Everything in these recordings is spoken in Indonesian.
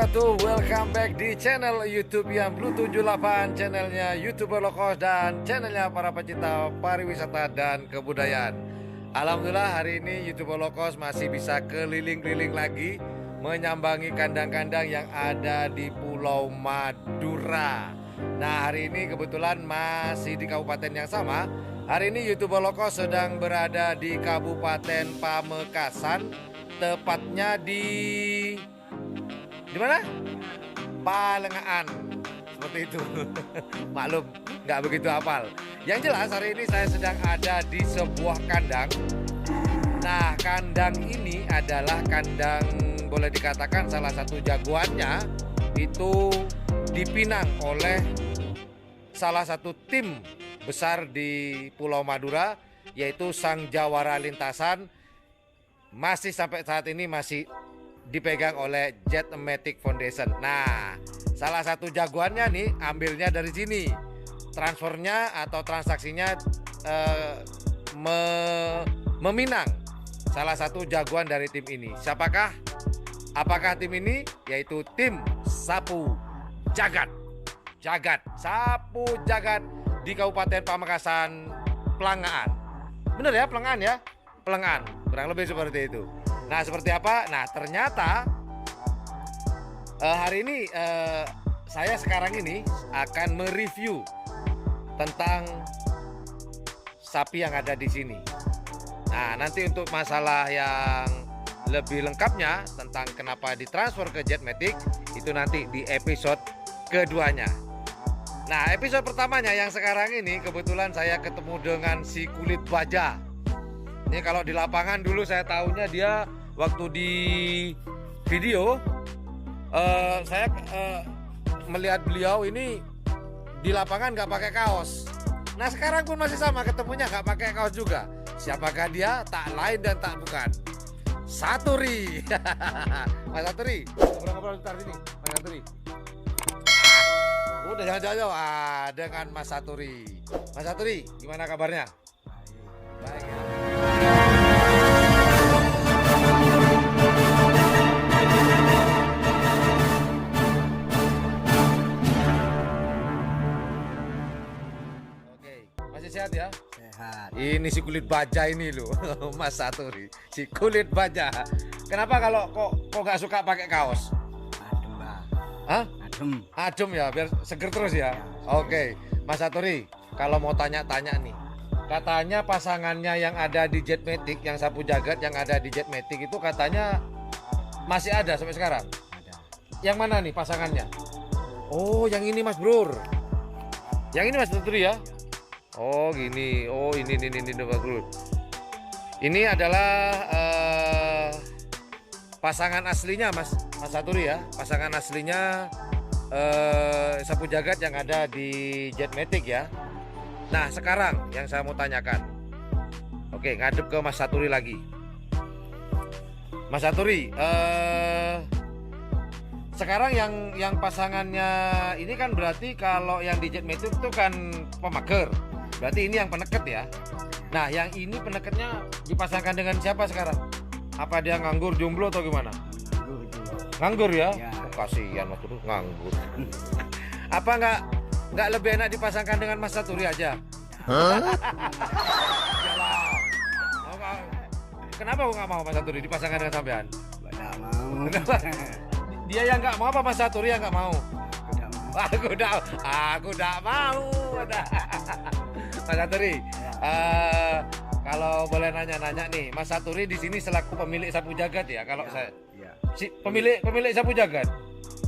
wabarakatuh. Welcome back di channel YouTube yang Blue 78, channelnya YouTuber low cost dan channelnya para pecinta pariwisata dan kebudayaan. Alhamdulillah hari ini YouTuber low cost masih bisa keliling-keliling lagi, menyambangi kandang-kandang yang ada di Pulau Madura. Nah, hari ini kebetulan masih di kabupaten yang sama. Hari ini YouTuber low cost sedang berada di Kabupaten Pamekasan, tepatnya di mana? Palengaan, seperti itu. Maklum, nggak begitu hafal. Yang jelas hari ini saya sedang ada di sebuah kandang. Nah, kandang ini adalah kandang, boleh dikatakan salah satu jagoannya itu dipinang oleh salah satu tim besar di Pulau Madura, yaitu Sang Jawara Lintasan. Masih sampai saat ini masih dipegang oleh Jetmatic Foundation. Nah, salah satu jagoannya nih ambilnya dari sini. Transfernya atau transaksinya meminang salah satu jagoan dari tim ini. Siapakah? Apakah tim ini? Yaitu tim Sapu Jagat. Sapu Jagat di Kabupaten Pamekasan, Pelangaan. Bener ya, Pelangaan ya? Pelangaan, kurang lebih seperti itu. Nah, seperti apa? Nah, ternyata hari ini saya sekarang ini akan mereview tentang sapi yang ada di sini. Nah, nanti untuk masalah yang lebih lengkapnya tentang kenapa ditransfer ke Jetmatic itu nanti di episode keduanya. Nah, episode pertamanya yang sekarang ini kebetulan saya ketemu dengan si kulit baja. Ini kalau di lapangan dulu saya tahunya dia waktu di video saya melihat beliau ini di lapangan nggak pakai kaos. Nah, sekarang pun masih sama, ketemunya nggak pakai kaos juga. Siapakah dia? Tak lain dan tak bukan Saturi. Mas Saturi, ngobrol-ngobrol bentar sini. Mas Saturi. Udah jangan jauh-jauh dengan Mas Saturi. Mas Saturi, gimana kabarnya? Baik ya. Sehat ya? Sehat. Ini si kulit baja ini loh, Mas Saturi. Si kulit baja. Kenapa kalau kok nggak suka pakai kaos? Adem, Pak. Hah? Adem. Adem ya, biar seger terus ya. Oke, Mas Saturi. Kalau mau tanya-tanya nih, katanya pasangannya yang ada di Jetmatic, yang Sapu Jagat yang ada di Jetmatic itu katanya masih ada sampai sekarang. Ada. Yang mana nih pasangannya? Oh, yang ini Mas Bro. Yang ini Mas Saturi ya? Oh gini, oh ini Mas Bro. Ini adalah pasangan aslinya Mas Saturi ya. Pasangan aslinya Sapu Jagat yang ada di Jetmatic ya. Nah sekarang yang saya mau tanyakan, oke ngadep ke Mas Saturi lagi. Mas Saturi, sekarang yang pasangannya ini kan berarti kalau yang di Jetmatic itu kan pemager. Berarti ini yang peneket ya. Nah, yang ini peneketnya dipasangkan dengan siapa sekarang? Apa dia nganggur, jomblo atau gimana? Nganggur itu. Nganggur ya? Ya. Oh, kasihan Mas Saturi nganggur. Apa nggak lebih enak dipasangkan dengan Mas Saturi aja? Yalah. Kenapa kok nggak mau Mas Saturi dipasangkan dengan sampean? Nggak mau. Kenapa? Dia yang nggak mau apa Mas Saturi yang nggak mau? Nggak mau. Aku tidak mau. Mas Saturi, kalau boleh nanya-nanya nih, Mas Saturi di sini selaku pemilik Sapu Jagat ya? Kalau Ya, saya, ya. si pemilik Sapu Jagat.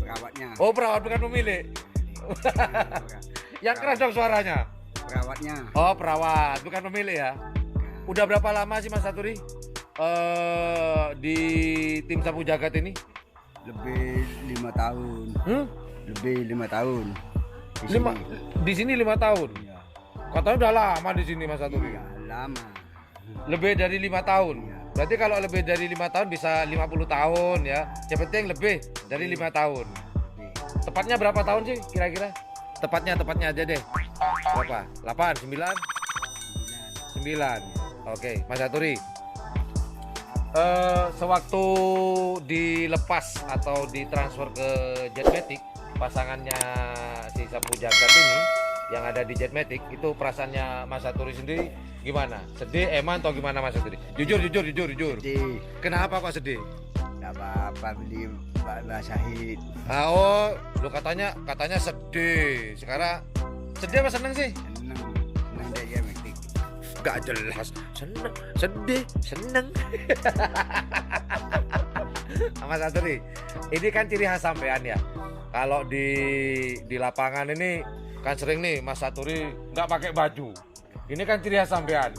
Perawatnya. Oh, perawat bukan pemilik. Yang keras dong suaranya. Perawatnya. Oh, perawat bukan pemilik ya? Udah berapa lama sih Mas Saturi di tim Sapu Jagat ini? Lebih 5 tahun. Lebih 5 tahun. Di sini 5 tahun. Ya. Katanya udah lama di sini Mas Saturi. Ya, lama. Lebih dari 5 tahun. Iya. Berarti kalau lebih dari 5 tahun bisa 50 tahun ya. Yang penting lebih dari 5 tahun. Tepatnya berapa tahun sih kira-kira? Tepatnya aja deh. Berapa? 8, 9? 9. Oke, Mas Saturi. sewaktu dilepas atau ditransfer ke Jetmatic, pasangannya si Sapu Jagat ini yang ada di Jetmatic, itu perasaannya Mas Saturi sendiri gimana? Sedih, eman atau gimana Mas Saturi? Jujur. Jadi Kenapa kok sedih? nggak apa-apa beli Mbak Syahid. Oh, lu katanya sedih. Sekarang sedih apa seneng sih? Seneng deh Jetmatic. Gak jelas. Seneng, sedih, seneng. Mas Saturi, ini kan ciri khas sampean ya. Kalau di lapangan ini kan sering nih Mas Saturi nggak pakai baju. Ini kan ciri khas sampean.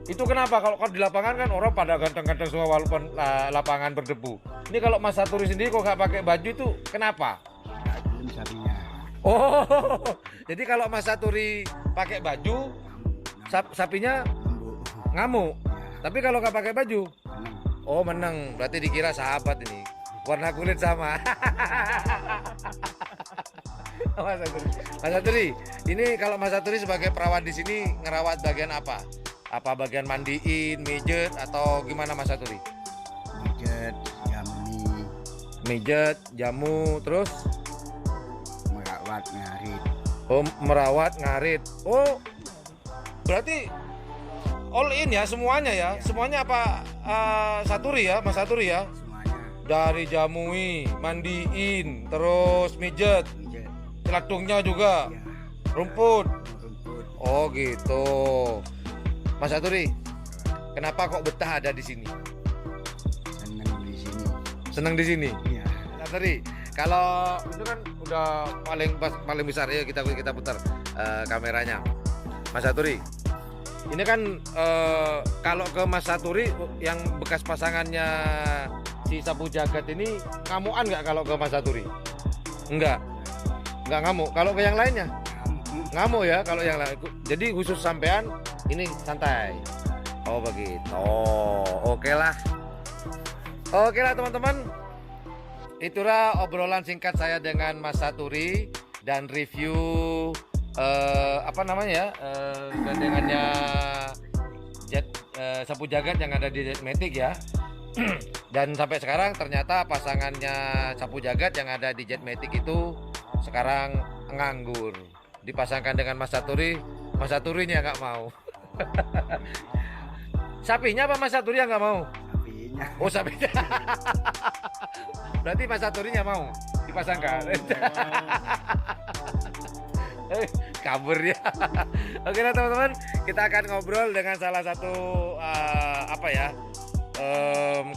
Itu kenapa kalau di lapangan kan orang pada ganteng-ganteng semua walaupun lapangan berdebu. Ini kalau Mas Saturi sendiri kok nggak pakai baju itu kenapa? Nggak belum sapinya. Oh, jadi kalau Mas Saturi pakai baju, sapinya Lembu. ngamuk. Ya, Tapi kalau nggak pakai baju, seneng. oh menang. Berarti dikira sahabat ini. Warna kulit sama. Mas Saturi, ini kalau Mas Saturi sebagai perawat di sini ngerawat bagian apa? Apa bagian mandiin, mijet atau gimana Mas Saturi? Mijet, jamni, Mijet, jamu, terus merawat, ngarit. oh, merawat, ngarit. Oh, berarti all in ya semuanya ya? Semuanya apa Saturi ya, Mas Saturi ya? Semuanya. Dari jamui, mandiin, terus mijet, Mijet. celadungnya juga, Ya, rumput. rumput. Oh gitu. Mas Saturi, kenapa kok betah ada di sini? Seneng di sini. Senang di sini. Iya. Mas Saturi, kalau itu kan udah paling besar ya, kita putar kameranya. Mas Saturi, ini kan kalau ke Mas Saturi yang bekas pasangannya si Sapu Jagat ini ngamuan nggak kalau ke Mas Saturi? Nggak ngamuk. Kalau ke yang lainnya ngamuk ya kalau yang lain. Jadi khusus sampean ini santai. Oh begitu. Oke lah teman-teman. Itulah obrolan singkat saya dengan Mas Saturi dan review gandengannya Sapu Jagat yang ada di Jetmatic ya. Dan sampai sekarang ternyata pasangannya Sapu Jagat yang ada di Jetmatic itu sekarang nganggur. Dipasangkan dengan Mas Saturi, Mas Saturinya nggak mau. Sapinya apa Mas Saturi yang nggak mau? Sapinya. Oh sapinya. Berarti Mas Saturinya mau dipasangkan. Kabur ya. Oke lah teman-teman, kita akan ngobrol dengan salah satu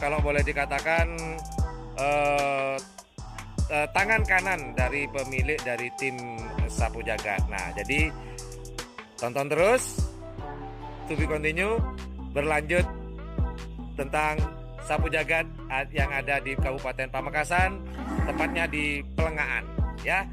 kalau boleh dikatakan tangan kanan dari pemilik dari tim Sapu Jagat. Nah, jadi tonton terus, to be continue, berlanjut tentang Sapu Jagat yang ada di Kabupaten Pamekasan, tepatnya di Pelengahan. Ya,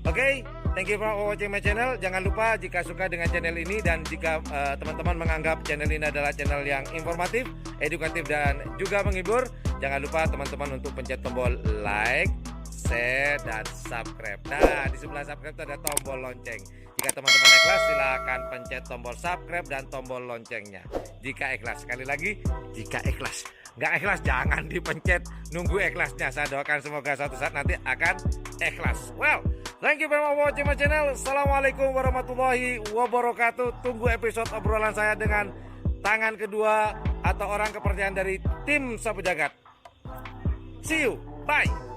oke. Thank you for watching my channel. Jangan lupa jika suka dengan channel ini dan jika teman-teman menganggap channel ini adalah channel yang informatif, edukatif dan juga menghibur, jangan lupa teman-teman untuk pencet tombol like, share dan subscribe. Nah, di sebelah subscribe itu ada tombol lonceng. Jika teman-teman ikhlas, silakan pencet tombol subscribe dan tombol loncengnya. Jika ikhlas, sekali lagi, jika ikhlas. Nggak ikhlas jangan dipencet, nunggu ikhlasnya. Saya doakan semoga suatu saat nanti akan ikhlas. Well, thank you very much for watching my channel. Assalamualaikum warahmatullahi wabarakatuh. Tunggu episode obrolan saya dengan tangan kedua atau orang kepercayaan dari tim Sapu Jagat. See you, bye.